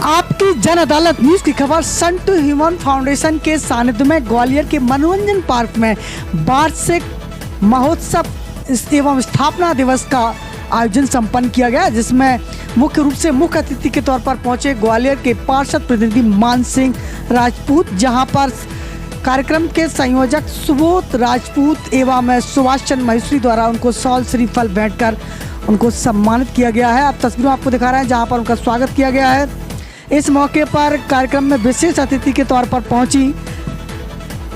आपकी जन अदालत न्यूज की खबर सन टू ह्यूमन फाउंडेशन के सानिध्य में ग्वालियर के मनोरंजन पार्क में वार्षिक महोत्सव एवं स्थापना दिवस का आयोजन संपन्न किया गया, जिसमें मुख्य रूप से मुख्य अतिथि के तौर पर पहुंचे ग्वालियर के पार्षद प्रतिनिधि मान सिंह राजपूत, जहां पर कार्यक्रम के संयोजक सुबोध राजपूत एवं सुभाष चंद्र महेश्वरी द्वारा उनको शॉल श्रीफल भेंट कर उनको सम्मानित किया गया है। आप तस्वीरों आपको दिखा रहे हैं जहां पर उनका स्वागत किया गया है। इस मौके पर कार्यक्रम में विशेष अतिथि के तौर पर पहुंची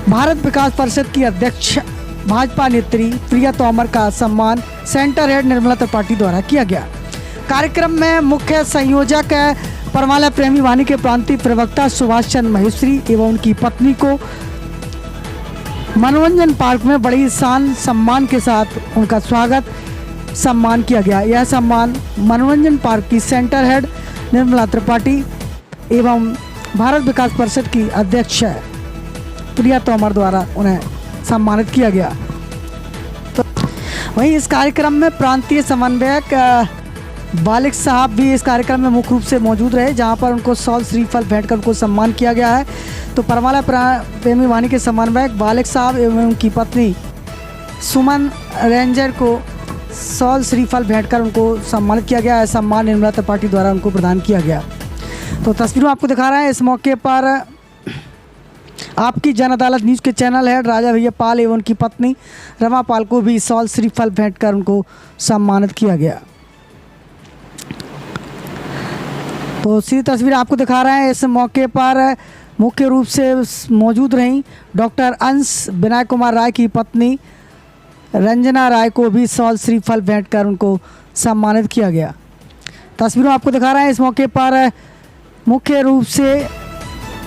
भारत विकास परिषद की अध्यक्ष भाजपा नेत्री प्रिया तोमर का सम्मान सेंटर हेड निर्मला त्रिपाठी द्वारा किया गया। कार्यक्रम में मुख्य संयोजक परमाला प्रेमी वाहिनी के प्रांतीय प्रवक्ता सुभाष चंद्र महेश्वरी एवं उनकी पत्नी को मनोरंजन पार्क में बड़ी शान सम्मान के साथ उनका स्वागत सम्मान किया गया। यह सम्मान मनोरंजन पार्क की सेंटर हेड निर्मला त्रिपाठी एवं भारत विकास परिषद की अध्यक्ष प्रिया तोमर द्वारा उन्हें सम्मानित किया गया। तो वहीं इस कार्यक्रम में प्रांतीय समन्वयक बालिक साहब भी इस कार्यक्रम में मुख्य रूप से मौजूद रहे, जहां पर उनको शॉल श्रीफल भेंट कर उनको सम्मान किया गया है। तो परमाला प्रेमी वाहिनी के समन्वयक बालिक साहब एवं उनकी पत्नी सुमन रेंजर को शॉल श्रीफल भेंट कर उनको सम्मानित किया गया है। सम्मान निर्मला त्रिपाठी द्वारा उनको प्रदान किया गया। तो तस्वीरों आपको दिखा रहे हैं। इस मौके पर आपकी जन अदालत न्यूज़ के चैनल हेड राजा भैया पाल एवं उनकी पत्नी रमा पाल को भी शॉल श्रीफल भेंट कर उनको सम्मानित किया गया। तो सीधी तस्वीर आपको दिखा रहे हैं। इस मौके पर मुख्य रूप से मौजूद रहीं डॉक्टर अंश विनायक कुमार राय की पत्नी रंजना राय को भी शॉल श्रीफल भेंट कर उनको सम्मानित किया गया। तस्वीरों आपको दिखा रहे हैं। इस मौके पर मुख्य रूप से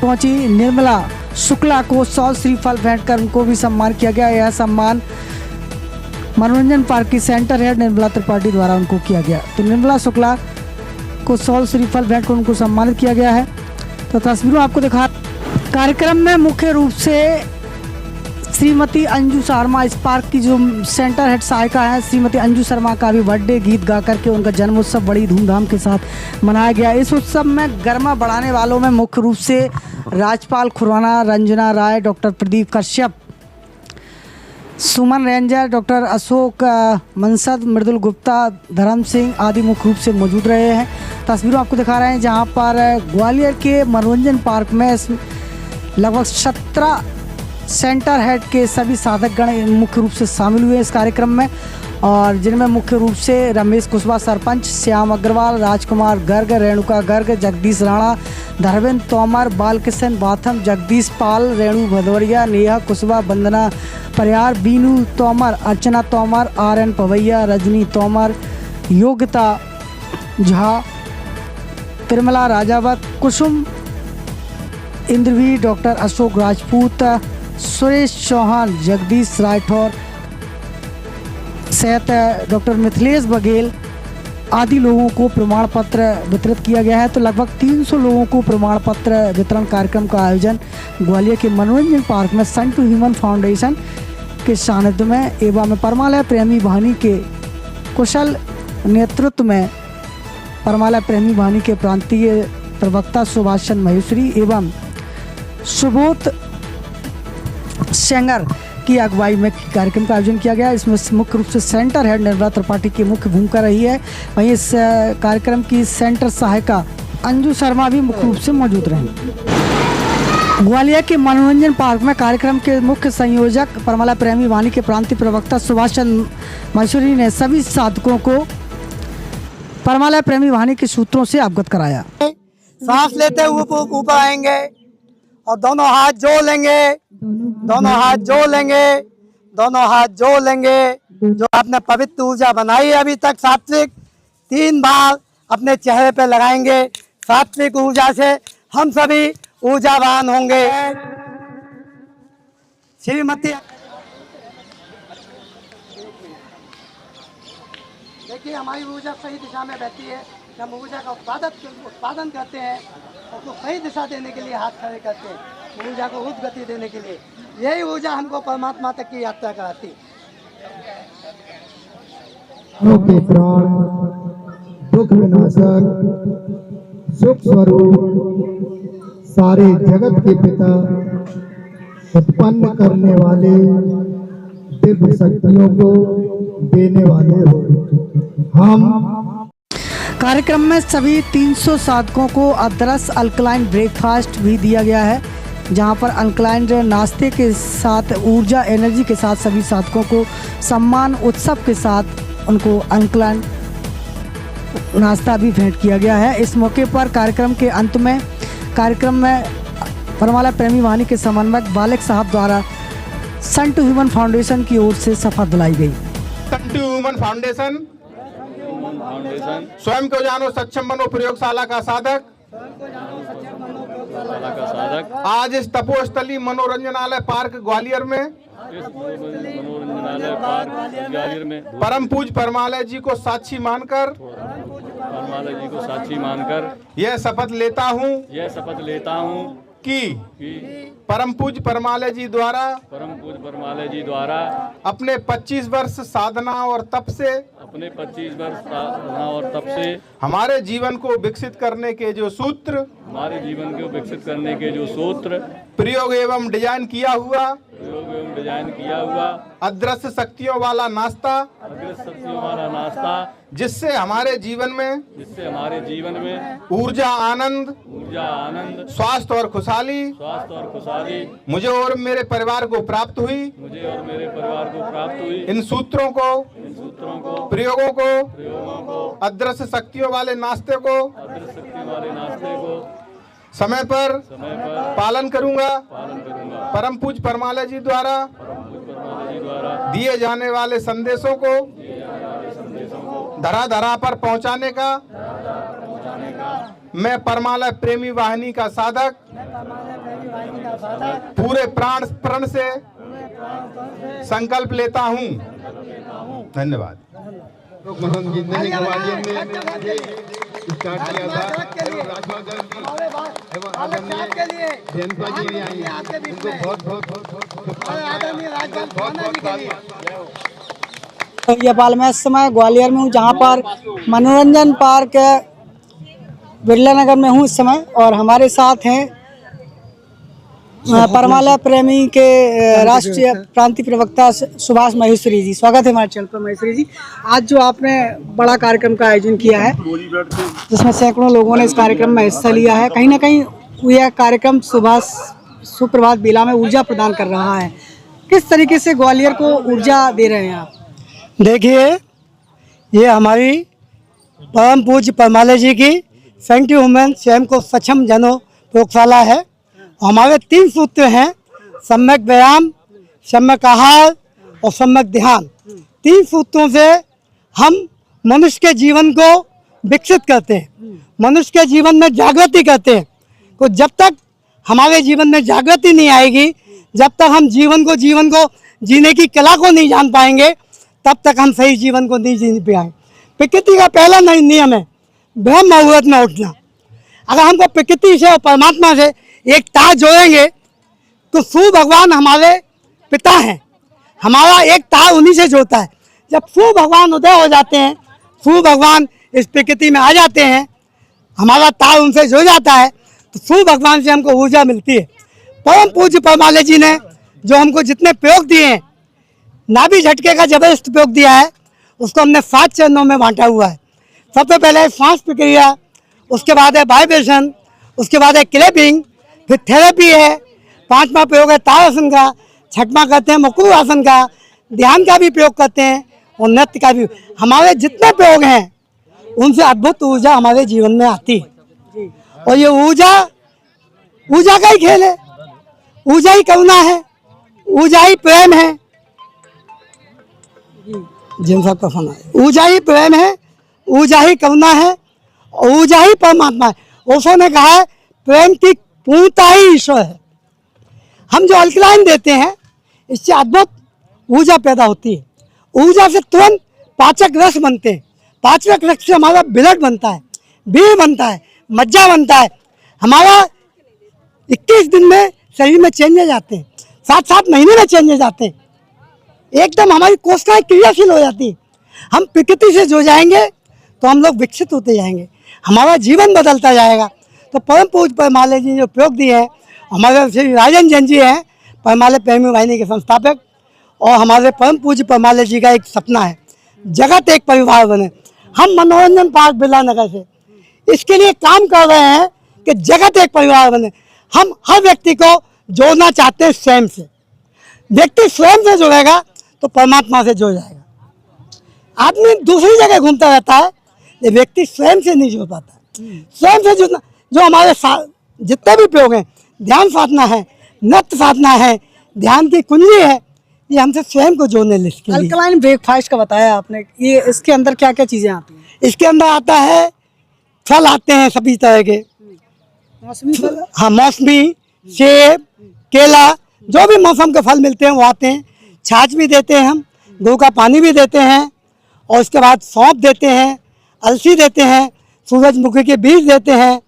पहुंची निर्मला शुक्ला को शॉल श्रीफल भेंट कर उनको भी सम्मान किया गया। यह सम्मान मनोरंजन पार्क की सेंटर हेड निर्मला त्रिपाठी द्वारा उनको किया गया। तो निर्मला शुक्ला को शॉल श्रीफल भेंट कर उनको सम्मानित किया गया है। तो तस्वीरों आपको दिखा कार्यक्रम में मुख्य रूप से श्रीमती अंजू शर्मा, इस पार्क की जो सेंटर हेड सहायिका है, श्रीमती अंजू शर्मा का भी बर्थडे गीत गा करके उनका जन्म उत्सव बड़ी धूमधाम के साथ मनाया गया। इस उत्सव में गर्मा बढ़ाने वालों में मुख्य रूप से राजपाल खुराना, रंजना राय, डॉक्टर प्रदीप कश्यप, सुमन रेंजर, डॉक्टर अशोक मनसद, मृदुल गुप्ता, धर्म सिंह आदि मुख्य रूप से मौजूद रहे हैं। तस्वीरों आपको दिखा रहे हैं जहां पर ग्वालियर के मनोरंजन पार्क में लगभग 17 सेंटर हेड के सभी साधकगण मुख्य रूप से शामिल हुए इस कार्यक्रम में, और जिनमें मुख्य रूप से रमेश कुशवाहा सरपंच, श्याम अग्रवाल, राजकुमार गर्ग, रेणुका गर्ग, जगदीश राणा, धर्मेंद्र तोमर, बालकिशन बाथम, जगदीश पाल, रेणु भदौरिया, नेहा कुशवाहा, वंदना परियार, बीनू तोमर, अर्चना तोमर, RN पवैया, रजनी तोमर, योग्यता झा, तिरमला राजावत, कुसुम इंद्रवी, डॉक्टर अशोक राजपूत, सुरेश चौहान, जगदीश राठौर सहित डॉक्टर मिथिलेश बघेल आदि लोगों को प्रमाण पत्र वितरित किया गया है। तो लगभग 300 लोगों को प्रमाण पत्र वितरण कार्यक्रम का आयोजन ग्वालियर के मनोरंजन पार्क में सन टू ह्यूमन फाउंडेशन के सानिध्य में एवं परमाला प्रेमी वाहिनी के कुशल नेतृत्व में परमाला प्रेमी वाहिनी के प्रांतीय प्रवक्ता सुभाष चंद्र महेश्वरी एवं सुबोध सेंगर की अगुवाई में कार्यक्रम का आयोजन किया गया। इसमें मुख्य रूप से सेंटर हेड निर्मला त्रिपाठी की मुख्य भूमिका रही है। वहीं इस कार्यक्रम की सेंटर सहायिका अंजू शर्मा भी मुख्य रूप से मौजूद रहीं। ग्वालियर के मनोरंजन पार्क में कार्यक्रम के मुख्य संयोजक परमाला प्रेमी वाहिनी के प्रांतीय प्रवक्ता सुभाष चंद्र महेश्वरी ने सभी साधकों को परमाला प्रेमी वाहिनी के सूत्रों से अवगत कराया। सांस लेते हुए ऊपर आएंगे और दोनों हाथ जोड़ लेंगे, दोनों हाथ जोड़ लेंगे, दोनों हाथ जोड़ लेंगे। जो आपने पवित्र ऊर्जा बनाई है अभी तक सात्विक, 3 बार अपने चेहरे पे लगाएंगे। सात्विक ऊर्जा से हम सभी ऊर्जावान होंगे। श्रीमती देखिए, हमारी ऊर्जा सही दिशा में बहती है। हम ऊर्जा का उत्पादन करते हैं और उसको सही दिशा देने के लिए हाथ खड़े करते हैं, ऊर्जा को उच्च गति देने के लिए। यही ऊर्जा हमको परमात्मा तक की यात्रा कराती है। दुख विनाशक सुख स्वरूप, सारे जगत के पिता, उत्पन्न करने वाले, दिव्य शक्तियों को देने वाले हो। हम कार्यक्रम में सभी 300 साधकों को अदरस अल्कलाइन ब्रेकफास्ट भी दिया गया है, जहां पर अल्कलाइन नाश्ते के साथ ऊर्जा एनर्जी के साथ सभी साधकों को सम्मान उत्सव के साथ उनको अल्कलाइन नाश्ता भी भेंट किया गया है। इस मौके पर कार्यक्रम के अंत में परमाला प्रेमी वाहिनी के समन्वयक बालिक साहब द्वारा सन टू ह्यूमन फाउंडेशन की ओर से शपथ दिलाई गई। सन टू ह्यूमन फाउंडेशन स्वयं को जानो सक्षम बनो प्रयोगशाला का साधक आज इस तपोस्थली मनोरंजनालय पार्क ग्वालियर में परम पूज्य परमालय जी को साक्षी मानकर यह शपथ लेता हूँ कि परम पूज्य परमालय जी द्वारा अपने 25 वर्ष साधना और तप से हमारे जीवन को विकसित करने के जो सूत्र प्रयोग एवं डिजाइन किया हुआ अदृश्य शक्तियों वाला नाश्ता जिससे हमारे जीवन में ऊर्जा आनंद स्वास्थ्य और खुशहाली मुझे और मेरे परिवार को प्राप्त हुई। इन सूत्रों को प्रयोगों को अदृश्य शक्तियों वाले नाश्ते को समय पर पालन करूंगा। परम पूज्य परमालय जी द्वारा दिए जाने वाले संदेशों को धरा धरा पर पहुंचाने का मैं परमालय प्रेमी वाहिनी का साधक पूरे प्राण प्रण से संकल्प लेता हूं। धन्यवाद। महान जी ने ग्वालियर में स्टार्ट किया था एवं आदरणीय जयंता जी भी आई हैं, उनको बहुत यपाल मैं इस समय ग्वालियर में हूँ, जहाँ पर मनोरंजन पार्क बिरला नगर में हूँ इस समय, और हमारे साथ हैं परमाला प्रेमी के राष्ट्रीय प्रांतीय प्रवक्ता सुभाष महेश्वरी जी। स्वागत है हमारे चैनल पर महेश्वरी जी। आज जो आपने बड़ा कार्यक्रम का आयोजन किया है, जिसमें सैकड़ों लोगों ने इस कार्यक्रम में हिस्सा लिया है, कहीं ना कहीं यह कार्यक्रम सुप्रभात बेला में ऊर्जा प्रदान कर रहा है। किस तरीके से ग्वालियर को ऊर्जा दे रहे हैं आप? देखिए, ये हमारी परम पूज्य परमालय जी की सन टू ह्यूमन स्वयं को सक्षम जनो प्रयोगशाला है। हमारे 3 सूत्र हैं, सम्यक व्यायाम, सम्यक आहार और सम्यक ध्यान। 3 सूत्रों से हम मनुष्य के जीवन को विकसित करते हैं, मनुष्य के जीवन में जागृति करते हैं। तो जब तक हमारे जीवन में जागृति नहीं आएगी, जब तक हम जीवन को जीने की कला को नहीं जान पाएंगे, तब तक हम सही जीवन को नहीं जी पाएंगे। प्रकृति का पहला नियम है ब्रह्म मुहूर्त में उठना। अगर हमको प्रकृति से और परमात्मा से एक तार जोड़ेंगे तो सूर्य भगवान हमारे पिता हैं, हमारा एक तार उन्हीं से जोड़ता है। जब सूर्य भगवान उदय हो जाते हैं, सूर्य भगवान इस प्रकृति में आ जाते हैं, हमारा तार उनसे जुड़ जाता है, तो सूर्य भगवान से हमको ऊर्जा मिलती है। परम पूज्य परमालय जी ने जो हमको जितने प्रयोग दिए हैं, नाभि झटके का जबरदस्त प्रयोग दिया है, उसको हमने 7 चरणों में बांटा हुआ है। सबसे पहले सांस प्रक्रिया, उसके बाद है वाइब्रेशन, उसके बाद है क्लैपिंग, फिर थेरेपी है, 5वां प्रयोग है ताड़ासन का, 6वां करते हैं मुकुर आसन का, ध्यान का भी प्रयोग करते हैं और नृत्य का भी। हमारे जितने प्रयोग हैं उनसे अद्भुत ऊर्जा हमारे जीवन में आती है। और ये ऊर्जा का ही खेल है, ऊर्जा ही करुणा है, ऊर्जा ही प्रेम है। जिन साहब का फोन आया, ऊर्जा ही प्रेम है, ऊर्जा ही करुणा है, ऊर्जा ही परमात्मा है। ओशो ने कहा है प्रेम की पूर्णता ही ईश्वर है। हम जो अल्कलाइन देते हैं, इससे अद्भुत ऊर्जा पैदा होती है। ऊर्जा से तुरंत पाचक रस बनते हैं, पाचक रस से हमारा ब्लड बनता है, बीर बनता है, मज्जा बनता है। हमारा 21 दिन में शरीर में चेंजेज आते हैं, 7-7 महीने में चेंजेज आते हैं। एकदम हमारी कोशिकाएं क्रियाशील हो जाती है। हम प्रकृति से जुड़ जाएंगे तो हम लोग विकसित होते जाएंगे। हमारा जीवन बदलता जाएगा। तो परम पूज्य परमालय जी जो प्रयोग दिए हैं, हमारे श्री राजन जैन जी हैं परमालय प्रेमी वाहिनी के संस्थापक, और हमारे परम पूज्य परमालय जी का एक सपना है जगत एक परिवार बने। हम मनोरंजन पार्क बिरला नगर से इसके लिए काम कर रहे हैं कि जगत एक परिवार बने। हम हर व्यक्ति को जोड़ना चाहते हैं स्वयं से। व्यक्ति स्वयं से जुड़ेगा तो परमात्मा से जुड़ जाएगा। आदमी दूसरी जगह घूमता रहता है, ये व्यक्ति स्वयं से नहीं जुड़ पाता। स्वयं से जुड़ना, जो हमारे जितने भी प्रयोग हैं, ध्यान साधना है, नृत्य साधना है, ध्यान की कुंजी है, ये हमसे स्वयं को जोड़ने के लिए। अल्कलाइन ब्रेकफास्ट का बताया आपने, ये इसके अंदर क्या क्या चीज़ें आती हैं? इसके अंदर आता है फल आते हैं सभी तरह के, मौसमी फल, हाँ मौसमी, सेब, केला, जो भी मौसम के फल मिलते हैं वो आते हैं। छाछ भी देते हैं हम, गऊ का पानी भी देते हैं, और उसके बाद सौंफ देते हैं, अलसी देते हैं, सूरजमुखी के बीज देते हैं,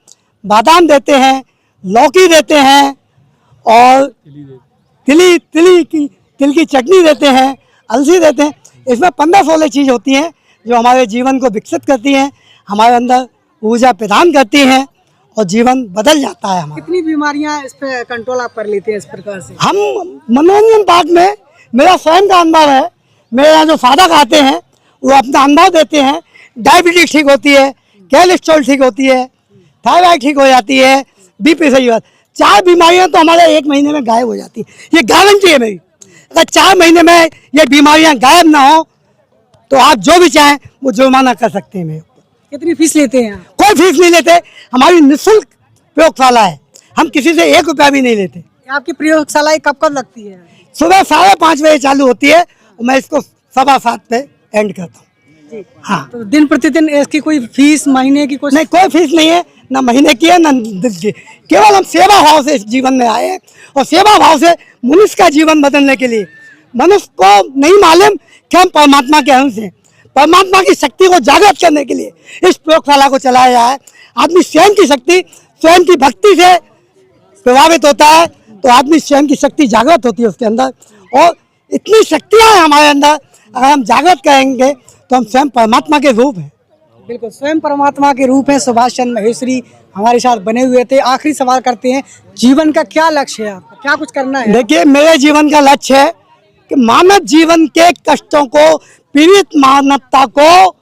बादाम देते हैं, लौकी देते हैं, और तिल की चटनी देते हैं, अलसी देते हैं। इसमें 15-16 चीज़ होती हैं जो हमारे जीवन को विकसित करती हैं, हमारे अंदर ऊर्जा प्रदान करती हैं, और जीवन बदल जाता है हमारा। कितनी बीमारियां इस पे कंट्रोल आप कर लेते हैं इस प्रकार से? हम मनोरंजन पार्क में, मेरा स्वयं का अनुभव है, मेरे यहाँ जो साधक आते हैं वो अपना अनुभव देते हैं। डायबिटीज ठीक होती है, कोलेस्ट्रॉल ठीक होती है, थायराइड ठीक हो जाती है, बीपी सही हो, 4 बीमारियां तो हमारे 1 महीने में गायब हो जाती है। ये गारंटी है मेरी। अगर 4 महीने में ये बीमारियां गायब ना हो तो आप जो भी चाहें वो जुर्माना कर सकते हैं। मेरे कितनी फीस लेते हैं आप? कोई फीस नहीं लेते, हमारी निःशुल्क प्रयोगशाला है, हम किसी से 1 रुपया भी नहीं लेते। आपकी प्रयोगशाला कब कब लगती है? सुबह 5:30 बजे चालू होती है और मैं इसको 7:15 पे एंड करता हूँ। हाँ, तो दिन प्रतिदिन इसकी कोई फीस, महीने की कुछ? नहीं, कोई फीस नहीं है, ना महीने की है ना दिन की। केवल हम सेवा भाव से इस जीवन में आए हैं, और सेवा भाव से मनुष्य का जीवन बदलने के लिए। मनुष्य को नहीं मालूम कि हम परमात्मा के अंश हैं, परमात्मा की शक्ति को जागृत करने के लिए इस प्रयोगशाला को चलाया गया है। आदमी स्वयं की शक्ति, स्वयं की भक्ति से प्रभावित होता है, तो आदमी स्वयं की शक्ति जागृत होती है उसके अंदर, और इतनी शक्तियाँ हैं हमारे अंदर। अगर हम जागृत करेंगे तो हम स्वयं परमात्मा के रूप हैं। बिल्कुल, स्वयं परमात्मा के रूप है। सुभाष चंद्र महेश्वरी हमारे साथ बने हुए थे। आखिरी सवाल करते हैं, जीवन का क्या लक्ष्य है आपका, क्या कुछ करना है? देखिए, मेरे जीवन का लक्ष्य है कि मानव जीवन के कष्टों को, पीड़ित मानवता को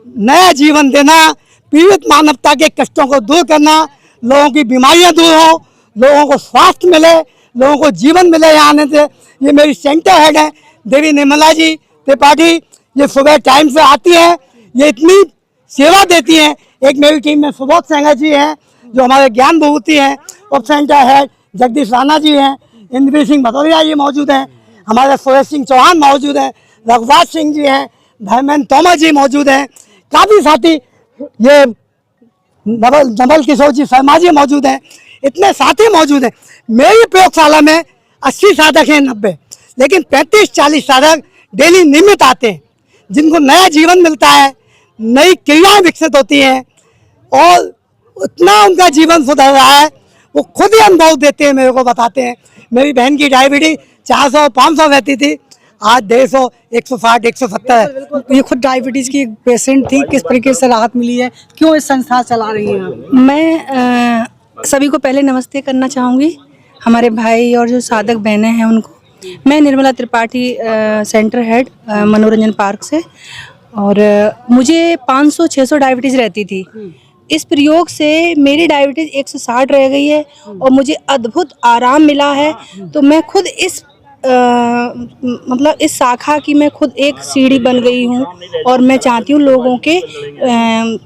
नया जीवन देना, पीड़ित मानवता के कष्टों को दूर करना, लोगों की बीमारियां दूर हो, लोगों को स्वास्थ्य मिले, लोगों को जीवन मिले यहाँ आने से। ये मेरी सेंटर हेड है देवी निर्मला जी त्रिपाठी, ये सुबह टाइम से आती हैं, ये इतनी सेवा देती हैं। एक मेरी टीम में सुबोध सेंगर जी हैं जो हमारे ज्ञान विभूति हैं, उप सेंटर हेड जगदीश राणा जी हैं, इंद्रवीर सिंह भदौरिया जी मौजूद हैं, हमारे सुरेश सिंह चौहान मौजूद हैं, रघुराज सिंह जी हैं, धर्मेंद्र तोमर जी मौजूद हैं, काफ़ी साथी, ये नवल किशोर जी शर्मा जी मौजूद हैं, इतने साथी मौजूद हैं। मेरी प्रयोगशाला में 80 साधक हैं, 90, लेकिन 35-40 साधक डेली नियमित आते हैं, जिनको नया जीवन मिलता है, नई क्रियाएं विकसित होती हैं, और उतना उनका जीवन सुधर रहा है, वो खुद ही अनुभव देते हैं, मेरे को बताते हैं। मेरी बहन की डायबिटीज 400-500 रहती थी, आज 150, 160, 170 है। ये खुद डायबिटीज की पेशेंट थी, किस तरीके से राहत मिली है, क्यों इस संस्था चला रही हैं आप? मैं सभी को पहले नमस्ते करना चाहूँगी, हमारे भाई और जो साधक बहनें हैं उनको। मैं निर्मला त्रिपाठी, सेंटर हेड मनोरंजन पार्क से, और मुझे 500-600 डायबिटीज़ रहती थी। इस प्रयोग से मेरी डायबिटीज़ 160 रह गई है और मुझे अद्भुत आराम मिला है। तो मैं खुद इस मतलब इस शाखा की मैं खुद एक सीढ़ी बन गई हूँ, और मैं चाहती हूँ लोगों के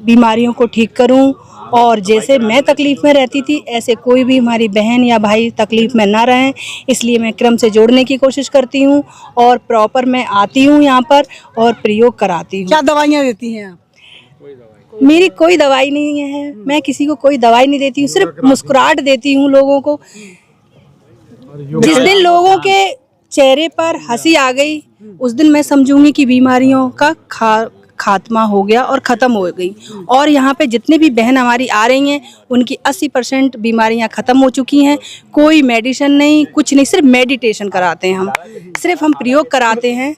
बीमारियों को ठीक करूँ, और जैसे मैं तकलीफ़ में रहती थी ऐसे कोई भी हमारी बहन या भाई तकलीफ़ में ना रहें, इसलिए मैं क्रम से जोड़ने की कोशिश करती हूँ, और प्रॉपर मैं आती हूँ यहाँ पर और प्रयोग कराती हूँ। क्या दवाइयाँ देती हैं आप? मेरी कोई दवाई नहीं है, मैं किसी को कोई दवाई नहीं देती हूँ, सिर्फ मुस्कुराहट देती हूँ लोगों को। जिस दिन लोगों के चेहरे पर हंसी आ गई, उस दिन मैं समझूंगी कि बीमारियों का खात्मा हो गया और ख़त्म हो गई। और यहाँ पे जितने भी बहन हमारी आ रही हैं, उनकी 80% बीमारियाँ ख़त्म हो चुकी हैं। कोई मेडिसिन नहीं, कुछ नहीं, सिर्फ मेडिटेशन कराते हैं हम, सिर्फ हम प्रयोग कराते हैं।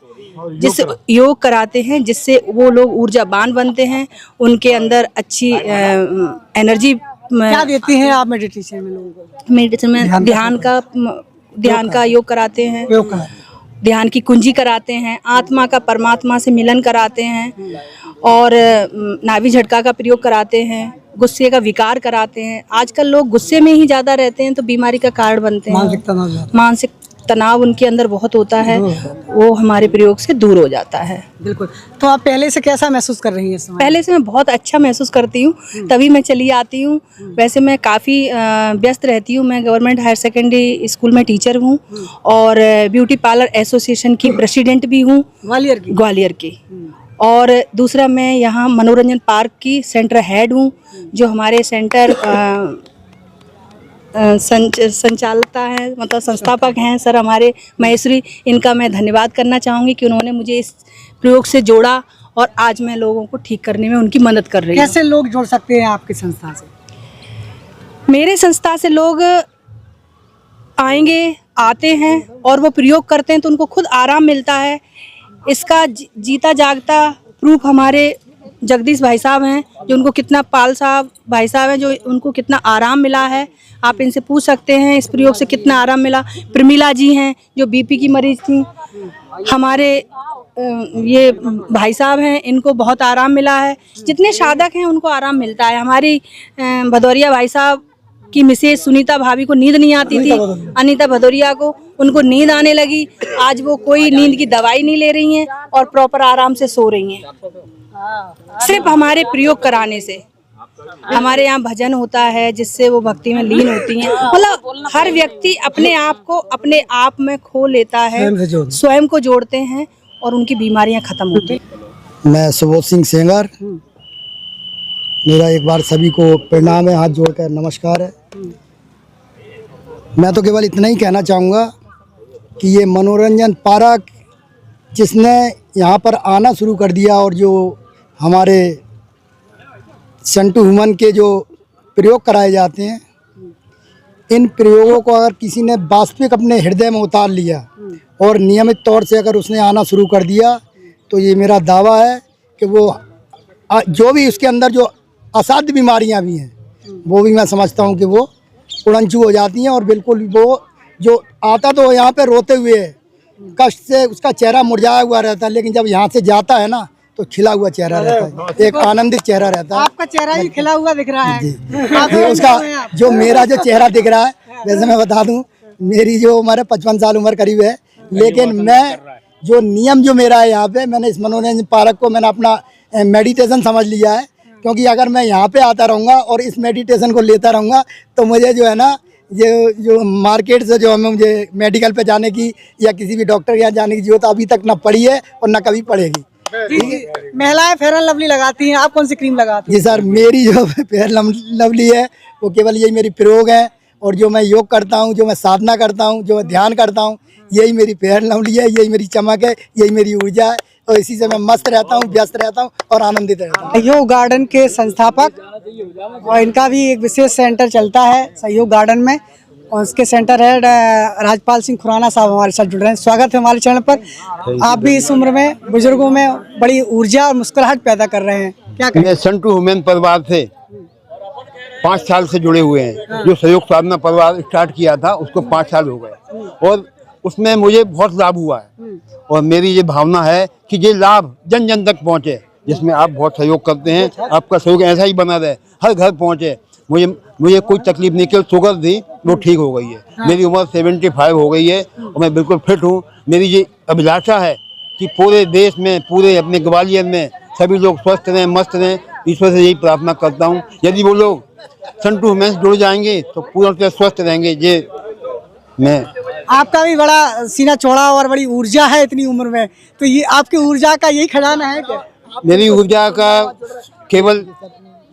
जिससे योग कराते हैं, जिससे वो लोग ऊर्जावान बनते हैं, उनके अंदर अच्छी एनर्जी। क्या देती हैं आप मेडिटेशन में लोगों को? मेडिटेशन में ध्यान का योग कराते हैं, ध्यान की कुंजी कराते हैं, आत्मा का परमात्मा से मिलन कराते हैं, और नाभि झटका का प्रयोग कराते हैं, गुस्से का विकार कराते हैं। आजकल लोग गुस्से में ही ज़्यादा रहते हैं तो बीमारी का कारण बनते हैं। मानसिक तनाव उनके अंदर बहुत होता है, वो हमारे प्रयोग से दूर हो जाता है। बिल्कुल। तो आप पहले से कैसा महसूस कर रही हैं इस समय? पहले से मैं बहुत अच्छा महसूस करती हूँ, तभी मैं चली आती हूँ। वैसे मैं काफ़ी व्यस्त रहती हूँ। मैं गवर्नमेंट हायर सेकेंडरी स्कूल में टीचर हूँ और ब्यूटी पार्लर एसोसिएशन की प्रेसिडेंट भी हूँ ग्वालियर की। और दूसरा मैं यहाँ मनोरंजन पार्क की सेंटर हेड हूँ, जो हमारे सेंटर संचालता है, मतलब संस्थापक हैं सर हमारे महेश्वरी। इनका मैं धन्यवाद करना चाहूँगी कि उन्होंने मुझे इस प्रयोग से जोड़ा और आज मैं लोगों को ठीक करने में उनकी मदद कर रही हूँ। कैसे लोग जुड़ सकते हैं आपकी संस्था से? मेरे संस्था से लोग आते हैं और वो प्रयोग करते हैं तो उनको खुद आराम मिलता है। इसका जीता जागता प्रूफ हमारे जगदीश भाई साहब हैं, जो उनको कितना पाल साहब भाई साहब हैं, जो उनको कितना आराम मिला है। आप इनसे पूछ सकते हैं इस प्रयोग से कितना आराम मिला। प्रमिला जी हैं जो बीपी की मरीज थी। हमारे ये भाई साहब हैं, इनको बहुत आराम मिला है। जितने साधक हैं उनको आराम मिलता है। हमारी भदौरिया भाई साहब की मिसेज सुनीता भाभी को नींद नहीं आती थी, अनीता भदौरिया को, उनको नींद आने लगी। आज वो कोई नींद की दवाई नहीं ले रही हैं और प्रॉपर आराम से सो रही हैं, सिर्फ हमारे प्रयोग कराने से। हमारे यहाँ भजन होता है जिससे वो भक्ति में लीन होती हैं। मतलब हर व्यक्ति अपने आप को अपने आप में खो लेता है, स्वयं को जोड़ते हैं और उनकी बीमारियां खत्म होती हैं। मैं सुबोध सिंह सेंगर, मेरा एक बार सभी को प्रणाम है, हाथ जोड़कर नमस्कार है। मैं तो केवल इतना ही कहना चाहूँगा कि ये मनोरंजन पार्क जिसने यहाँ पर आना शुरू कर दिया और जो हमारे संटू ह्यूमन के जो प्रयोग कराए जाते हैं, इन प्रयोगों को अगर किसी ने वास्तविक अपने हृदय में उतार लिया और नियमित तौर से अगर उसने आना शुरू कर दिया, तो ये मेरा दावा है कि वो जो भी उसके अंदर जो असाध्य बीमारियां भी हैं, वो भी मैं समझता हूँ कि वो उड़नछू हो जाती हैं। और बिल्कुल वो जो आता तो यहाँ पे रोते हुए कष्ट से उसका चेहरा मुरझाया हुआ रहता है, लेकिन जब यहाँ से जाता है ना तो खिला हुआ चेहरा रहता है, एक आनंदित चेहरा रहता है। आपका चेहरा ही खिला हुआ दिख रहा है। जी, उसका जो मेरा जो चेहरा दिख रहा है, वैसे मैं बता दूं मेरी जो उम्र है 55 साल उम्र करीब है, लेकिन मैं जो नियम जो मेरा है यहाँ पे, मैंने इस मनोरंजन पार्क को मैंने अपना मेडिटेशन समझ लिया है। क्योंकि अगर मैं यहाँ पे आता रहूँगा और इस मेडिटेशन को लेता रहूँगा तो मुझे जो है ना, ये जो मार्केट से जो हमें मुझे मेडिकल पे जाने की या किसी भी डॉक्टर के यहाँ जाने की जरूरत अभी तक ना पड़ी है और ना कभी पड़ेगी। महिलाएं फेयर एंड लवली लगाती हैं, आप कौन सी क्रीम लगाती हैं? जी सर, मेरी जो फेयर लवली है वो केवल यही मेरी प्रयोग है, और जो मैं योग करता हूँ, जो मैं साधना करता हूँ, जो मैं ध्यान करता हूँ, यही मेरी फेयर लवली है, यही मेरी चमक है, यही मेरी ऊर्जा है। और इसी से मैं मस्त रहता हूँ, व्यस्त रहता हूँ और आनंदित रहता हूँ। सहयोग गार्डन के संस्थापक, और इनका भी एक विशेष सेंटर चलता है सहयोग गार्डन में, और उसके सेंटर हेड राजपाल सिंह खुराना साहब हमारे साथ जुड़ रहे हैं। स्वागत है हमारे चैनल पर। आप भी इस उम्र में बुजुर्गों में बड़ी ऊर्जा और मुस्कुराहट पैदा कर रहे हैं, क्या कहें? मैं संटू ह्यूमन परिवार से 5 साल से जुड़े हुए हैं। जो सहयोग साधना परिवार स्टार्ट किया था उसको 5 साल हो गए और उसमें मुझे बहुत लाभ हुआ है। और मेरी ये भावना है कि ये लाभ जन जन तक पहुँचे, जिसमें आप बहुत सहयोग करते हैं। आपका सहयोग ऐसा ही बना रहे, हर घर पहुँचे। मुझे कोई तकलीफ नहीं, केवल शुगर थी, वो ठीक हो गई है। मेरी उम्र 75 हो गई है और मैं बिल्कुल फिट हूँ। मेरी ये अभिलाषा है कि पूरे देश में, पूरे अपने ग्वालियर में सभी लोग स्वस्थ रहें, मस्त रहें। ईश्वर से यही प्रार्थना करता हूँ। यदि वो लोग संटू ह्यूमन से जुड़ जाएंगे तो पूर्ण रूप से स्वस्थ रहेंगे। ये मैं आपका भी बड़ा सीना चौड़ा और बड़ी ऊर्जा है इतनी उम्र में, तो ये आपकी ऊर्जा का यही खजाना है क्या? मेरी ऊर्जा का केवल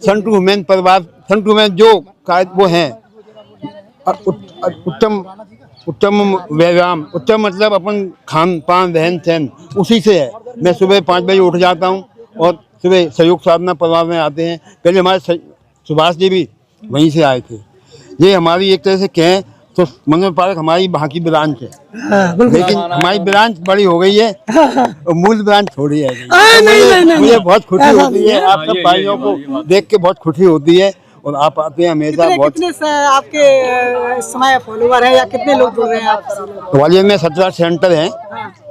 संटू ह्यूमन परिवार, संटू ह्यूमन जो वो हैं उत्तम व्यायाम, उत्तम मतलब अपन खान पान रहन सहन, उसी से है। मैं सुबह 5 बजे उठ जाता हूँ और सुबह सहयोग साधना परिवार में आते हैं। पहले हमारे सुभाष जी भी वहीं से आए थे। ये हमारी एक तरह से कहें तो मनोहर पार्क हमारी वहाँ की ब्रांच है, हाँ, बिल्कुल। लेकिन हमारी ब्रांच बड़ी हो गई है और मूल ब्रांच थोड़ी है। नहीं, मुझे बहुत खुशी ऐसा होती है, आप सब भाइयों को देख के बहुत खुशी होती है। और आप आते हैं हमेशा। बहुत कितने आपके इस समय फॉलोवर है या कितने लोग जुड़ रहे हैं आपसे? ग्वालियर में 17 सेंटर हैं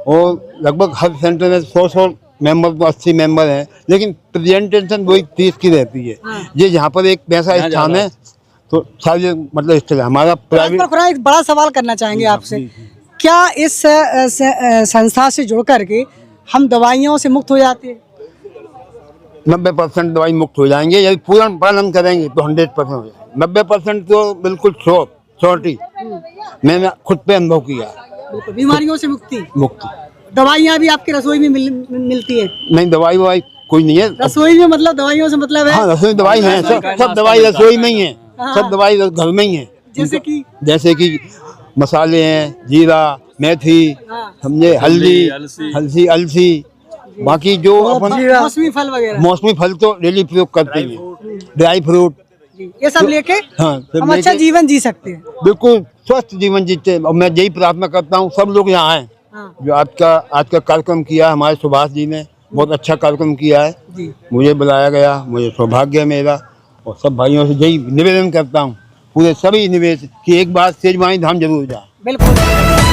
और लगभग हर सेंटर में 100 मेंबर तो 80 मेंबर हैं, लेकिन प्रेजेंटेशन वही 30 की रहती है। ये यहाँ पर एक वैसा स्थान है तो सारे मतलब इस तरह हमारा प्राइवेट। एक बड़ा सवाल करना चाहेंगे आपसे, क्या इस संस्था से जुड़ करके हम दवाइयों से मुक्त हो जाते हैं? 90% दवाई मुक्त हो जाएंगे यदि पूर्ण पालन करेंगे तो 100% हो जाएंगे। 90% तो बिल्कुल छोटी मैंने खुद पे अनुभव किया। बीमारियों से मुक्ति। दवाइयाँ भी आपकी रसोई में मिलती है? नहीं, दवाई कोई नहीं है रसोई में, मतलब दवाइयों से मतलब है? हाँ, रसोई दवाई है, सब दवाई रसोई में ही है, सब दवाई घर में ही है। जैसे कि मसाले हैं, जीरा, मेथी, समझे, हल्दी, अलसी, बाकी जो अपन मौसमी फल तो डेली प्रयोग करते हैं, ड्राई फ्रूट, ये सब लेके हम अच्छा जीवन जी सकते हैं। बिल्कुल स्वस्थ जीवन जीते। और मैं यही प्रार्थना करता हूँ सब लोग यहाँ आए। जो आज का कार्यक्रम किया हमारे सुभाष जी ने, बहुत अच्छा कार्यक्रम किया है। मुझे बुलाया गया, मुझे सौभाग्य है मेरा। और सब भाइयों से यही निवेदन करता हूँ, पूरे सभी निवेश कि एक बार सेजवानी धाम जरूर जाए। बिल्कुल।